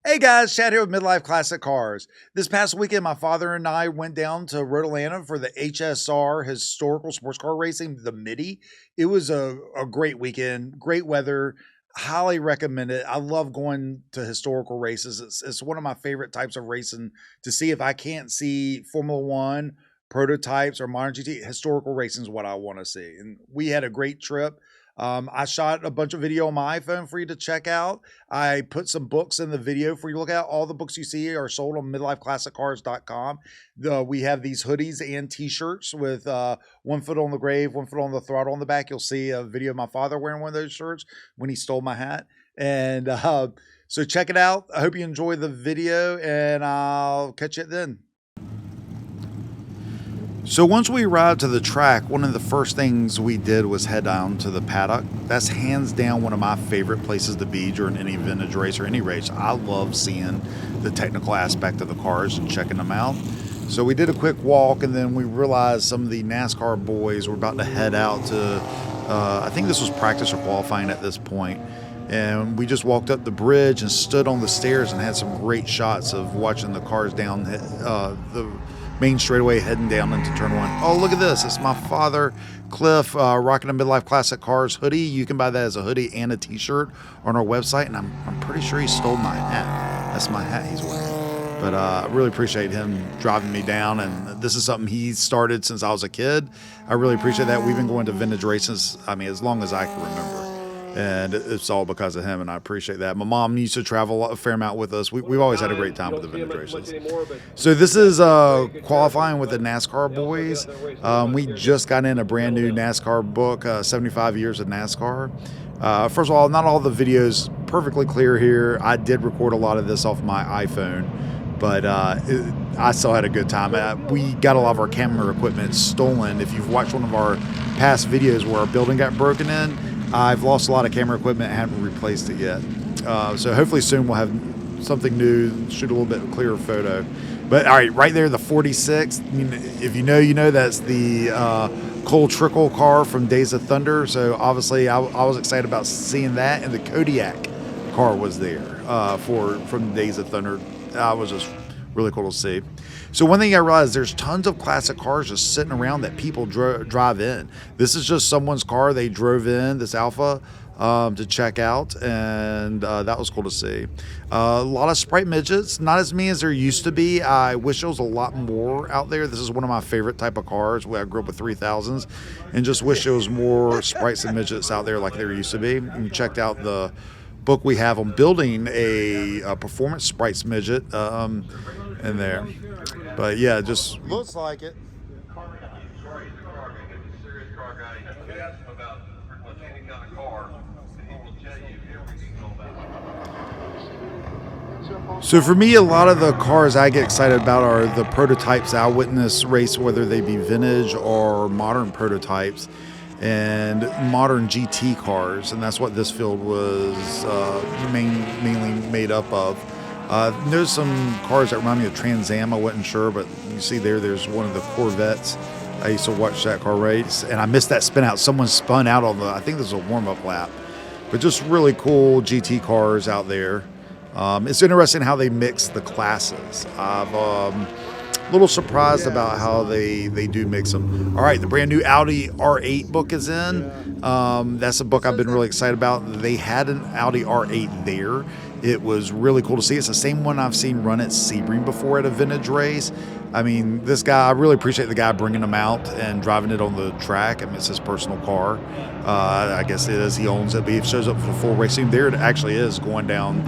Hey guys, Chad here with Midlife Classic Cars. This past weekend, my father and I went down to Road Atlanta for the HSR historical sports car racing, the Mitty. It was a great weekend, great weather. Highly recommend it. I love going to historical races. It's one of my favorite types of racing to see. If I can't see Formula One, prototypes, or modern GT, historical racing is what I want to see. And we had a great trip. I shot a bunch of video on my iPhone for you to check out. I put some books in the video for you to look at. All the books you see are sold on midlifeclassiccars.com. We have these hoodies and t-shirts with one foot on the grave, one foot on the throttle on the back. You'll see a video of my father wearing one of those shirts when he stole my hat. And so check it out. I hope you enjoy the video, and I'll catch you then. So once we arrived to the track, one of the first things we did was head down to the paddock. That's hands down one of my favorite places to be during any vintage race or any race. I love seeing the technical aspect of the cars and checking them out. So we did a quick walk, and then we realized some of the NASCAR boys were about to head out to, I think this was practice or qualifying at this point. And we just walked up the bridge and stood on the stairs and had some great shots of watching the cars down the main straightaway heading down into turn one. Oh, look at this. It's my father, Cliff, rocking a Midlife Classic Cars hoodie. You can buy that as a hoodie and a t-shirt on our website, and I'm pretty sure he stole my hat. That's my hat he's wearing. But I really appreciate him driving me down, and this is something he started since I was a kid. I really appreciate that. We've been going to vintage races, as long as I can remember. And it's all because of him, and I appreciate that. My mom used to travel a fair amount with us. We've always had a great time with the vintage races. So this is qualifying with the NASCAR boys. We just got in a brand new NASCAR book, 75 Years of NASCAR. First of all, not all the videos perfectly clear here. I did record a lot of this off my iPhone, but I still had a good time. We got a lot of our camera equipment stolen. If you've watched one of our past videos where our building got broken in, I've lost a lot of camera equipment and haven't replaced it yet. So hopefully soon we'll have something new, shoot a little bit clearer photo. But all right, right there, the 46. If you know, you know that's the Cole Trickle car from Days of Thunder. So obviously I was excited about seeing that, and the Kodiak car was there from Days of Thunder. It was just really cool to see. So one thing I realized, there's tons of classic cars just sitting around that people drive in. This is just someone's car they drove in, this Alpha, to check out, and that was cool to see. A lot of Sprite midgets, not as many as there used to be. I wish there was a lot more out there. This is one of my favorite type of cars. I grew up with 3000s, and just wish there was more Sprites and midgets out there like there used to be. And checked out the book we have on building a performance Sprites midget in there. But yeah, just looks like it. So for me, a lot of the cars I get excited about are the prototypes I witness race, whether they be vintage or modern prototypes and modern GT cars, and that's what this field was mainly made up of. There's some cars that remind me of Trans Am. I wasn't sure, but you see there's one of the Corvettes. I used to watch that car race, and I missed that spin out. Someone spun out on I think this was a warm-up lap. But just really cool GT cars out there. It's interesting how they mix the classes. I'm a little surprised about how they do mix them. All right, the brand new Audi R8 book is in. That's a book I've been really excited about. They had an Audi R8 there. It was really cool to see. It's the same one I've seen run at Sebring before at a vintage race. This guy, I really appreciate the guy bringing him out and driving it on the track. It's his personal car. I guess it is. He owns it, but he shows up for full racing. There it actually is going down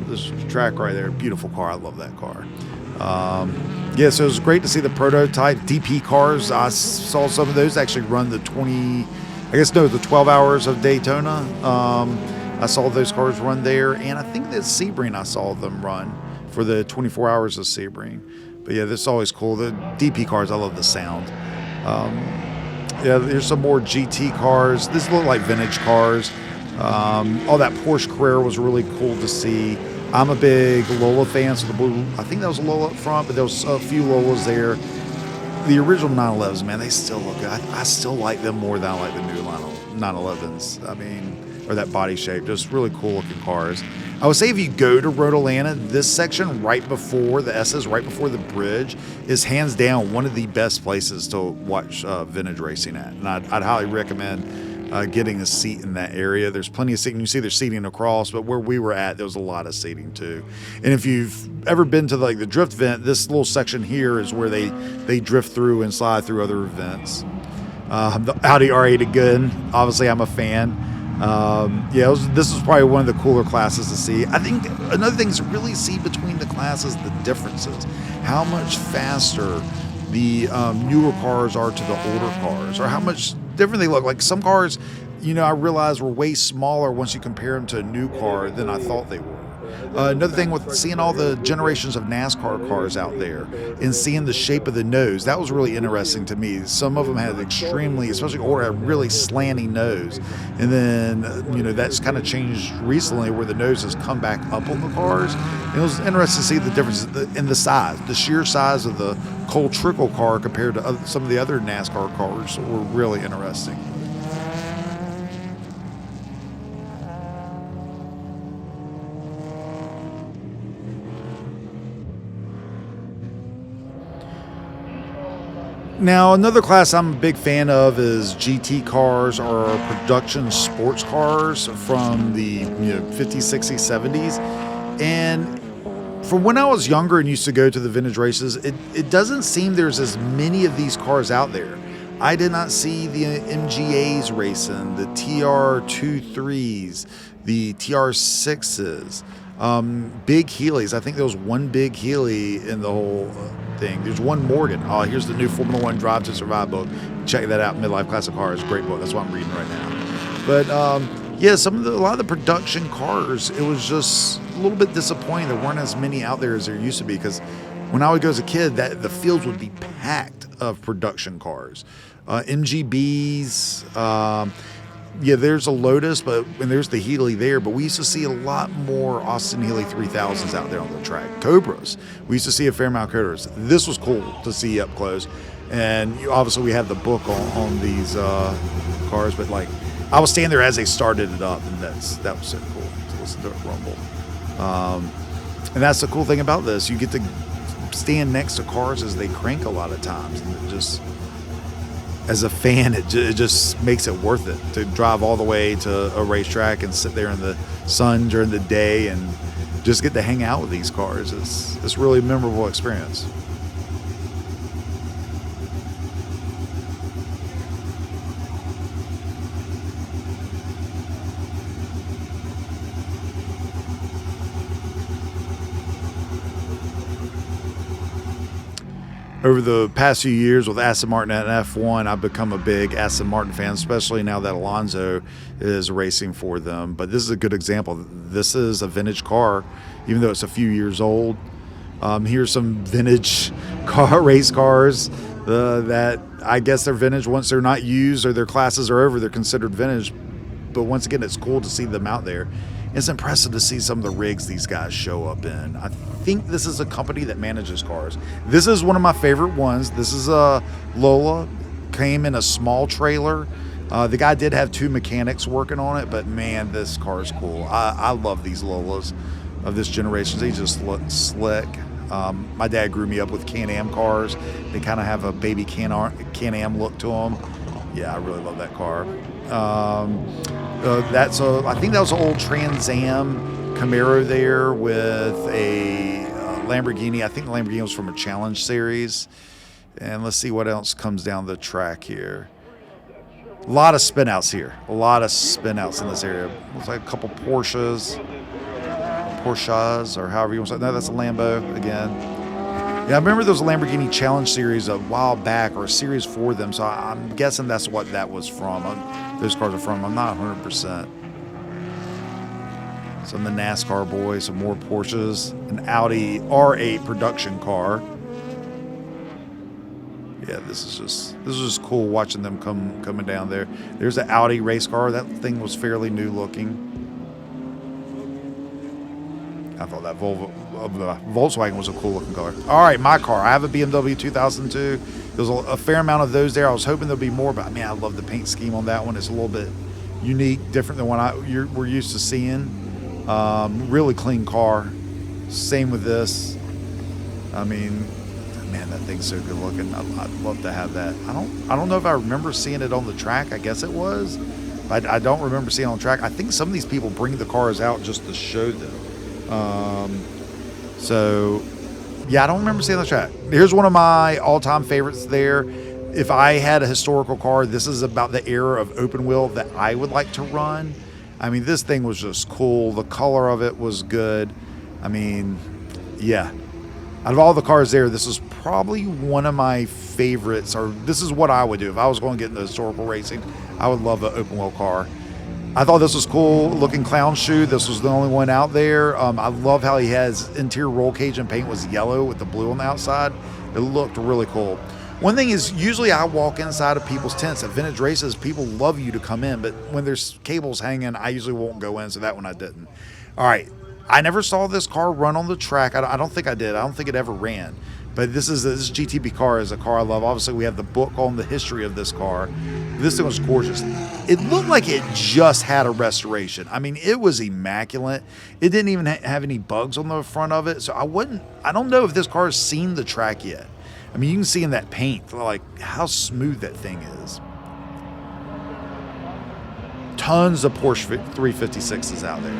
this track right there. Beautiful car. I love that car. Yeah, so it was great to see the prototype DP cars. I saw some of those actually run the 12 hours of Daytona. I saw those cars run there, and I think that Sebring I saw them run for the 24 hours of Sebring. But yeah, this is always cool. The DP cars, I love the sound. Yeah, there's some more GT cars. These look like vintage cars. All that Porsche Carrera was really cool to see. I'm a big Lola fan, so the blue, I think that was a Lola up front, but there was a few Lolas there. The original 911s, man, they still look good. I still like them more than I like the new 911s. or that body shape. Just really cool looking cars. I would say if you go to Road Atlanta, this section right before the S's, right before the bridge, is hands down one of the best places to watch vintage racing at. And I'd highly recommend getting a seat in that area. There's plenty of seating. You see there's seating across, but where we were at, there was a lot of seating too. And if you've ever been to the drift event, this little section here is where they drift through and slide through other events. The Audi R8 again, obviously I'm a fan. This is probably one of the cooler classes to see. I think another thing is to really see between the classes the differences. How much faster the newer cars are to the older cars, or how much different they look. Like some cars, I realized were way smaller once you compare them to a new car than I thought they were. Another thing with seeing all the generations of NASCAR cars out there and seeing the shape of the nose, that was really interesting to me. Some of them had extremely, especially older, had really slanty nose. And then, that's kind of changed recently where the nose has come back up on the cars. And it was interesting to see the difference in the size, the sheer size of the Cole Trickle car compared to some of the other NASCAR cars were really interesting. Now, another class I'm a big fan of is GT cars or production sports cars from the 50s, 60s, 70s. And from when I was younger and used to go to the vintage races, it doesn't seem there's as many of these cars out there. I did not see the MGAs racing, the TR23s, the TR6s, big Heelys. I think there was one big Healy in the whole thing. There's one Morgan. Oh, here's the new Formula One Drive to Survive book. Check that out. Midlife Classic Cars, great book. That's what I'm reading right now. But a lot of the production cars, it was just a little bit disappointing. There weren't as many out there as there used to be, because when I would go as a kid, that the fields would be packed of production cars, MGBs. There's a Lotus, and there's the Healy there, but we used to see a lot more Austin Healy 3000s out there on the track. Cobras. We used to see a fair amount of Cobras. This was cool to see up close. And obviously we have the book on these cars, but I was standing there as they started it up, and that was so cool to listen to it rumble. And that's the cool thing about this. You get to stand next to cars as they crank a lot of times, and it just, as a fan, it just makes it worth it to drive all the way to a racetrack and sit there in the sun during the day and just get to hang out with these cars. It's really a memorable experience. Over the past few years with Aston Martin and F1, I've become a big Aston Martin fan, especially now that Alonso is racing for them. But this is a good example. This is a vintage car, even though it's a few years old. Here's some vintage race cars that I guess they're vintage once they're not used or their classes are over. They're considered vintage. But once again, it's cool to see them out there. It's impressive to see some of the rigs these guys show up in. I think this is a company that manages cars. This is one of my favorite ones. This is a Lola. Came in a small trailer. The guy did have two mechanics working on it, but man, this car is cool. I love these Lolas of this generation. They just look slick. My dad grew me up with Can-Am cars. They kind of have a baby Can-Am look to them. Yeah, I really love that car. I think that was an old Trans Am Camaro there with a Lamborghini. I think the Lamborghini was from a Challenge series. And let's see what else comes down the track here. A lot of spinouts here. A lot of spinouts in this area. Looks like a couple Porsches, or however you want to say. No, that's a Lambo again. Yeah, I remember there was a Lamborghini Challenge series a while back, or a series for them, so I'm guessing that's what that was from. Those cars are from. I'm not 100%. Some of the NASCAR boys, some more Porsches, an Audi R8 production car. Yeah, this is just cool watching them coming down there. There's an Audi race car. That thing was fairly new looking. I thought that Volkswagen was a cool looking car. All right, my car. I have a BMW 2002. There's a fair amount of those there. I was hoping there'd be more, but man, I love the paint scheme on that one. It's a little bit unique, different than what we're used to seeing. Really clean car. Same with this. I mean, man, that thing's so good looking. I'd love to have that. I don't know if I remember seeing it on the track. I guess it was. I don't remember seeing it on track. I think some of these people bring the cars out just to show them. So, yeah, I don't remember seeing the track. Here's one of my all-time favorites there. If I had a historical car, this is about the era of open wheel that I would like to run. I mean, this thing was just cool. The color of it was good. I mean, yeah. Out of all the cars there, this is probably one of my favorites, or this is what I would do. If I was going to get into historical racing, I would love an open wheel car. I thought this was cool looking clown shoe. This was the only one out there. I love how he has interior roll cage and paint was yellow with the blue on the outside. It looked really cool. One thing is, usually I walk inside of people's tents at vintage races. People love you to come in, but when there's cables hanging, I usually won't go in, so that one I didn't. All right, I never saw this car run on the track. I don't think I did. I don't think it ever ran. But this GTB car is a car I love. Obviously, we have the book on the history of this car. This thing was gorgeous. It looked like it just had a restoration. I mean, it was immaculate. It didn't even have any bugs on the front of it. So I don't know if this car has seen the track yet. I mean, you can see in that paint, like, how smooth that thing is. Tons of Porsche 356s out there.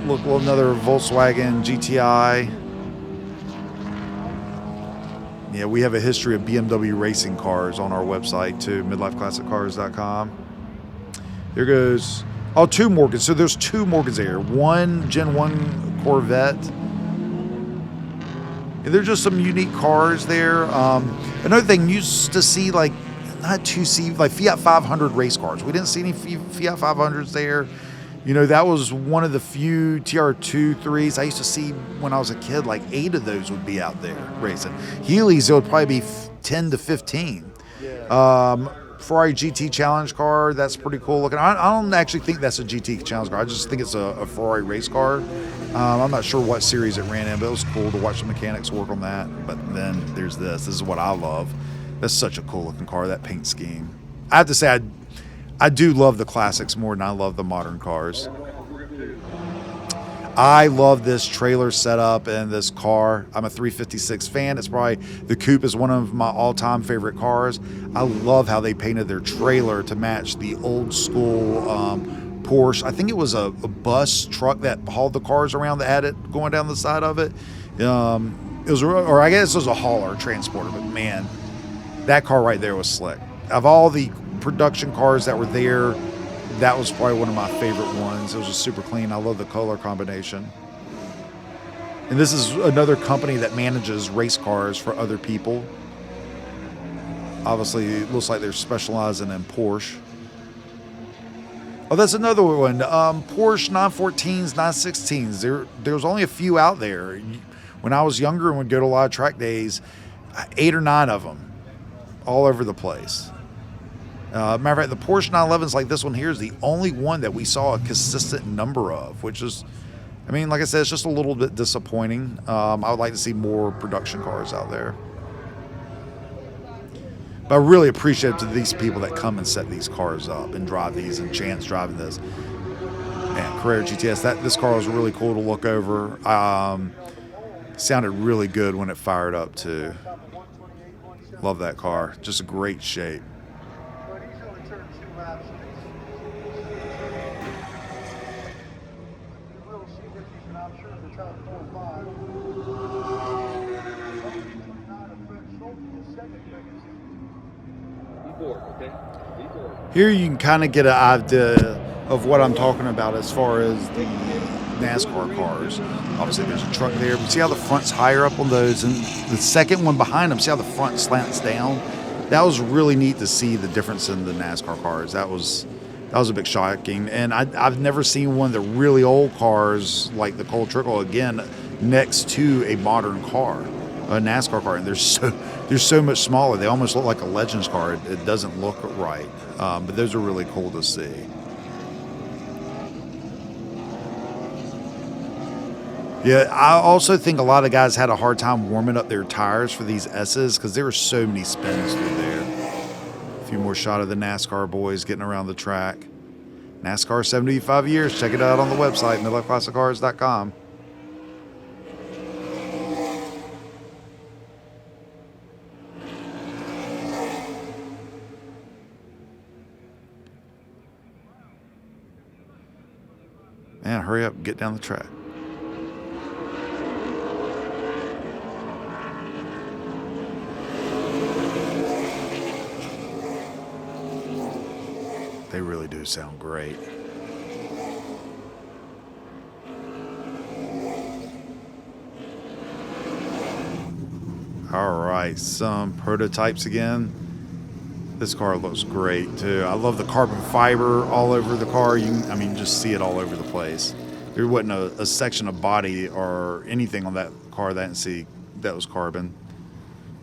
Look, another Volkswagen GTI. Yeah, we have a history of BMW racing cars on our website, too, midlifeclassiccars.com. There goes, two Morgans. So there's two Morgans there. One Gen 1 Corvette. There's just some unique cars there. Another thing, used to see like Fiat 500 race cars. We didn't see any Fiat 500s there. You know, that was one of the few TR2-3s I used to see when I was a kid. Like 8 of those would be out there racing. Healey's, it would probably be 10 to 15. Ferrari GT Challenge car, that's pretty cool looking. I don't actually think that's a GT Challenge car. I just think it's a Ferrari race car. I'm not sure what series it ran in, but it was cool to watch the mechanics work on that. But then there's this. This is what I love. That's such a cool looking car, that paint scheme. I have to say, I do love the classics more than I love the modern cars. I love this trailer setup and this car. I'm a 356 fan. It's probably, the Coupe is one of my all-time favorite cars. I love how they painted their trailer to match the old school Porsche. I think it was a bus truck that hauled the cars around that had it going down the side of it. It was, or I guess it was a hauler transporter, but man, that car right there was slick. Of all the production cars that were there, that was probably one of my favorite ones. It was just super clean. I love the color combination. And this is another company that manages race cars for other people. Obviously, it looks like they're specializing in Porsche. Oh, that's another one. Porsche 914s, 916s. There's only a few out there. When I was younger and would go to a lot of track days, 8 or 9 of them, all over the place. Matter of fact, the Porsche 911s like this one here is the only one that we saw a consistent number of, which is, I mean, like I said, it's just a little bit disappointing. I would like to see more production cars out there. But I really appreciate it to these people that come and set these cars up and drive these, and Chance driving this. Man, Carrera GTS, this car was really cool to look over. Sounded really good when it fired up too. Love that car. Just a great shape. Here you can kind of get an idea of what I'm talking about as far as the NASCAR cars. Obviously there's a truck there, but see how the front's higher up on those, and the second one behind them, see how the front slants down? That was really neat to see the difference in the NASCAR cars. That was a bit shocking, and I've never seen one of the really old cars like the Cole Trickle again next to a modern car, a NASCAR car, and they're so much smaller. They almost look like a Legends car. It doesn't look right, but those are really cool to see. Yeah, I also think a lot of guys had a hard time warming up their tires for these S's because there were so many spins through there. A few more shot of the NASCAR boys getting around the track. NASCAR 75 years. Check it out on the website, midlifeclassiccars.com. Man, hurry up and get down the track. They really do sound great. All right, some prototypes again. This car looks great too. I love the carbon fiber all over the car. I mean, just see it all over the place. There wasn't a section of body or anything on that car that I didn't see that was carbon.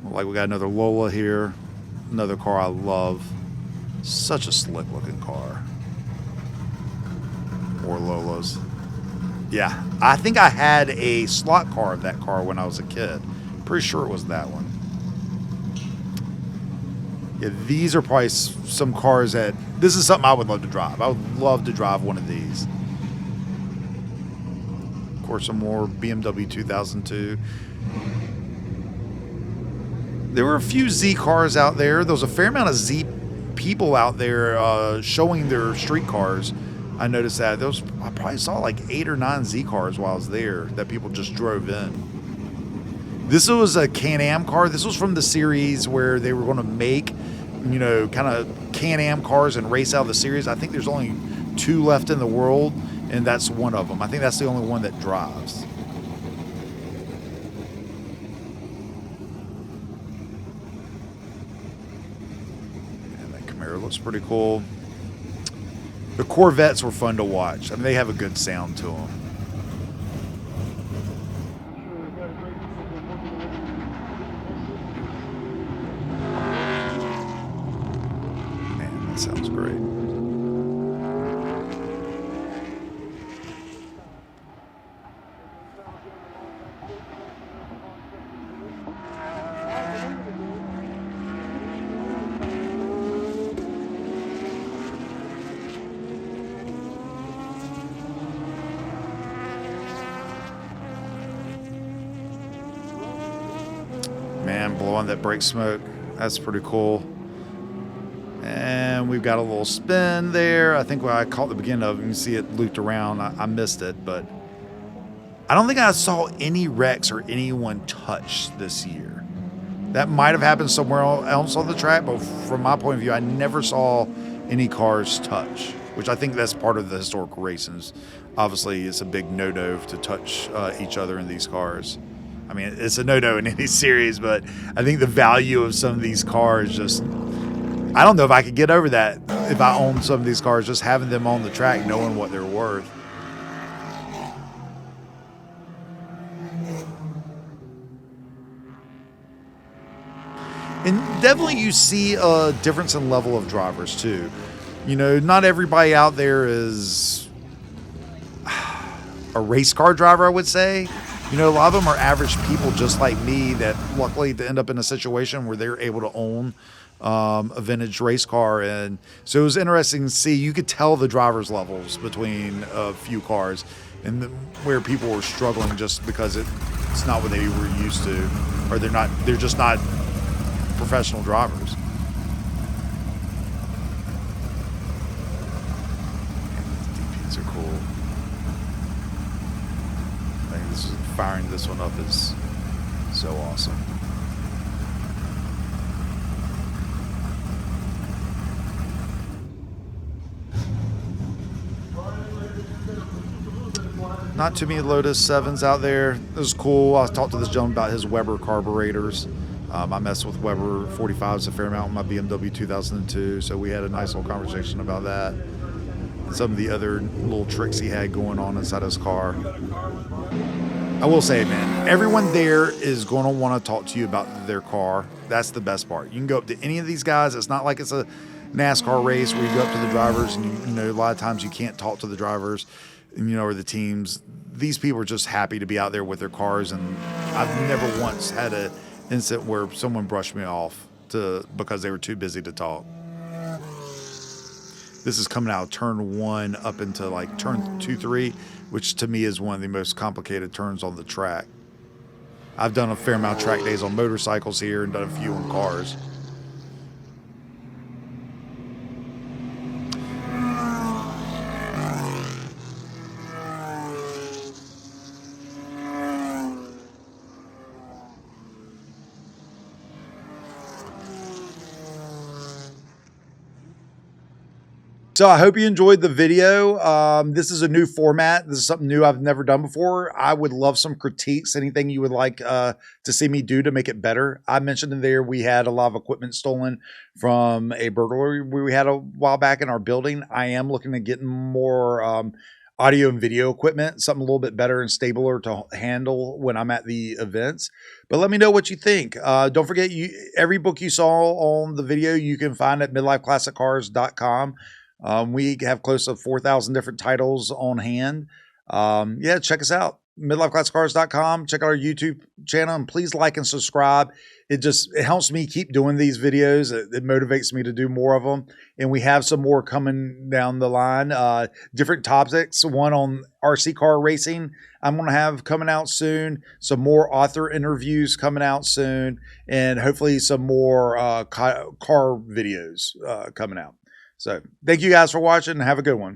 Like we got another Lola here, another car I love. Such a slick looking car. More Lolas. Yeah, I think I had a slot car of that car when I was a kid. Pretty sure it was that one. Yeah, these are probably some cars that... This is something I would love to drive. I would love to drive one of these. Of course, some more BMW 2002. There were a few Z cars out there. There was a fair amount of Z people out there showing their street cars. I noticed that. I probably saw like 8 or 9 Z cars while I was there that people just drove in. This was a Can-Am car. This was from the series where they were going to make, you know, kind of Can-Am cars and race out of the series. I think there's only 2 left in the world, and that's one of them. I think that's the only one that drives. And that Camaro looks pretty cool. The Corvettes were fun to watch. I mean, they have a good sound to them. Sounds great. Man, blowing that brake smoke. That's pretty cool. And we've got a little spin there. I think when I caught the beginning of it, you can see it looped around. I missed it, but I don't think I saw any wrecks or anyone touch this year. That might have happened somewhere else on the track, but from my point of view, I never saw any cars touch, which I think that's part of the historical races. Obviously, it's a big no-no to touch each other in these cars. I mean, it's a no-no in any series, but I think the value of some of these cars just... I don't know if I could get over that if I owned some of these cars, just having them on the track, knowing what they're worth. And definitely you see a difference in level of drivers too. You know, not everybody out there is a race car driver, I would say. You know, a lot of them are average people just like me that luckily to end up in a situation where they're able to own a vintage race car. And so it was interesting to see. You could tell the driver's levels between a few cars and where people were struggling just because it's not what they were used to, or they're just not professional drivers. And these DPs are cool. I think firing this one up is so awesome. Not too many Lotus 7s out there. It was cool. I talked to this gentleman about his Weber carburetors. I messed with Weber 45s a fair amount with my BMW 2002, so we had a nice little conversation about that. And some of the other little tricks he had going on inside his car. I will say, man, everyone there is going to want to talk to you about their car. That's the best part. You can go up to any of these guys. It's not like it's a NASCAR race where you go up to the drivers and you know a lot of times you can't talk to the drivers, and, you know, or the teams. These people are just happy to be out there with their cars, and I've never once had an incident where someone brushed me off because they were too busy to talk. This is coming out of turn 1 up into like turn 2, 3, which to me is one of the most complicated turns on the track. I've done a fair amount of track days on motorcycles here and done a few on cars. So I hope you enjoyed the video. This is a new format. This is something new I've never done before. I would love some critiques, anything you would like to see me do to make it better. I mentioned in there we had a lot of equipment stolen from a burglary we had a while back in our building. I am looking to get more audio and video equipment, something a little bit better and stabler to handle when I'm at the events. But let me know what you think. Don't forget, every book you saw on the video you can find at midlifeclassiccars.com. We have close to 4,000 different titles on hand. Yeah, check us out. midlifeclassiccars.com. Check out our YouTube channel, and please like and subscribe. It helps me keep doing these videos. It motivates me to do more of them. And we have some more coming down the line. Different topics. One on RC car racing I'm going to have coming out soon. Some more author interviews coming out soon. And hopefully some more car videos coming out. So thank you guys for watching, and have a good one.